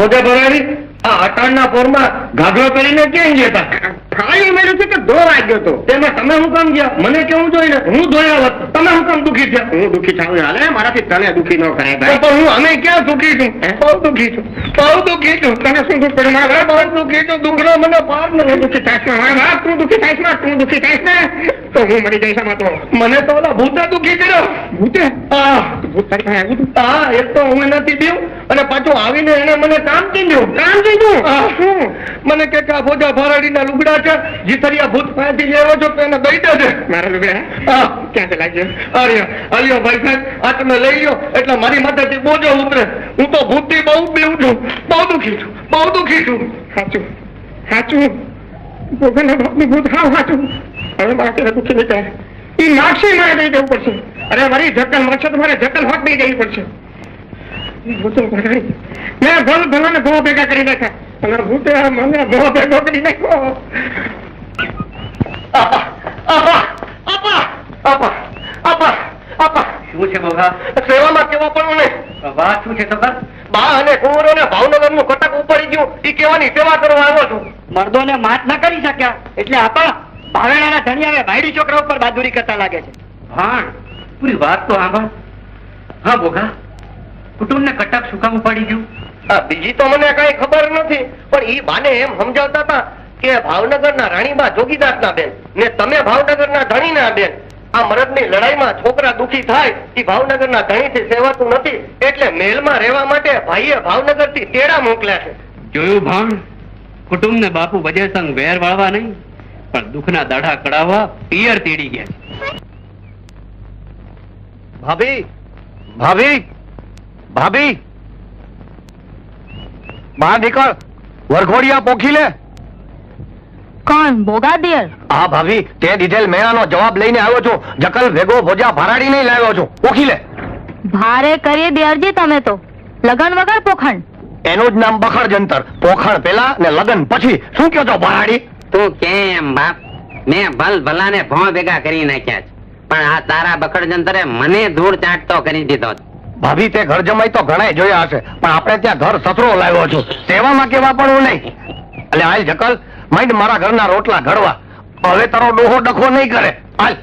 ભોજા ભરાડી આ અટાણના પોરમાં ઘાઘરો પહેરીને ક્યાં ગયા હતા? ખાલી મેળ્યું છે કે ધોવાઈ ગયો તો. તેમાં તમે હું કામ ગયા? મને કેવું જોઈએ ને, હું ધોયા હોત. તમે હું કામ દુખી થયા? હું દુઃખી થાઉં હાલે, મારાથી તને દુઃખી ન કરાય તો ભાઈ. પણ હું અમે ક્યાં દુઃખી છું? બહુ દુઃખી છું, બહુ દુઃખી છું. તને શું દુઃખ પડ્યું મારા બહુ દુઃખી છું. દુઃખરો મને પાર તું નથી. દુઃખી થાઈશ ને મારા બાપ, તું દુઃખી થાઈશ ને, તું દુઃખી થાઈશ ને તો હું મરી જઈશ આમાં તો. મને તો ઓલા ભૂતે દુઃખી કર્યો. ભૂતે? હા, ભૂત તારી પાસે આવ્યું તું? હા, એક તો હું નથી દેવું અને પાછું આવીને એને મને કામ કીધું. કામ કીધું? શું? મને કે આ ભોજા ભરાડીના લુગડા છે, જીતરિયા ભૂત પાસેથી લેવો છો તો એને દઈ દેજે. મારા લુગડા હા, ક્યાંથી લાગ્યો? અલ્યો ભાઈ સાહેબ, આ તમે લઈ લો એટલે મારી માથેથી બોજો ઉતરે. હું તો ભૂતથી બહુ બીવું છું, બહુ દુઃખી છું, બહુ દુઃખી છું. સાચું સાચું ભોગના બાપનું ભૂત હાવ સાચું. હવે મારે દુઃખી નહીં થાય. એ માગશે મારે દઈ દેવું પડશે. અરે મારી જકલ મળશે તો મારે જકલ હોટ દઈ દેવી પડશે. ભૂતો ભરાડી મેં ભલાને ભો ભેગા કરી નાખ્યા અને ભૂતે મને ભો ભેગો કરી નાખ્યો. આપા, આપા, આપા, આપા, આપા, આપા. શું છે બોગા? સેવામાં કેવા પણ ને વાત શું છે સગા? બા અને કુંવરો ને ભાવનગર નું કટક ઉપાડી ગયું એ કેવાની સેવા કરવા આવ્યો છું. મર્દોને માત ન કરી શક્યા એટલે આપા ભાવેણાના ધણિયા ભાઈડી છોકરા ઉપર બહાદુરી કરતા લાગે છે. હા, પૂરી વાત તો આંભા. હા બોગા, કુટુંબને કટક શું કામ ઉપાડી ગયું? બીજી તો મને કઈ ખબર નથી, પણ ઈ બાને એમ સમજાવતા હતા કે ભાવનગરના રાણીબા જોગીદાસના બેન ને તમે ભાવનગરના ધણીના બેન. આ મરદની લડાઈમાં છોકરા દુખી થાય એ ભાવનગરના ધણીથી સેવાતું નથી એટલે મહેલમાં રહેવા માટે ભાઈએ ભાવનગરથી તેડા મોકલ્યા છે. જોયું ભાણ, કુટુંબને બાપુ વજય સંગ વેર વાળવા નહીં પણ દુઃખના દાઢા કડાવવા પિયર તેડી ગયા. ભાભી, ભાભી, ભાભી, બહાર નીકળ, વરઘોડિયા પોખી લે. કોણ? બોગાદિયર? હા ભાભી, તે દીધેલ મેળાનો જવાબ લઈને આવ્યો છું. જકલ ભેગો ભોજા ભરાડી નહીં લાવ્યો છું. પોખી લે. ભારે કરી દિયરજી તમે તો. લગન વગર પોખણ. એનું જ નામ બખડ જંતર. પોખણ પેલા ને લગન પછી. શું કહો છો ભરાડી? તું કેમ બાપ? મેં ભલ ભલાને ભોં ભેગા કરી નાખ્યા છે પણ આ તારા બખડ જંતરે મને ધૂળ ચાટતો કરી દીધો. ભાભી, તે ઘર જમાઈ તો ઘણા જોયા હશે પણ આપણે ત્યાં ઘર સસરો લાવ્યો છું. સેવામાં કેવા પણ હું નહીં. એટલે હાલ જકલ, માંડ મારા ઘરના રોટલા ઘડવા. હવે તારો ડોહો ડખો નહીં કરે. હાલ.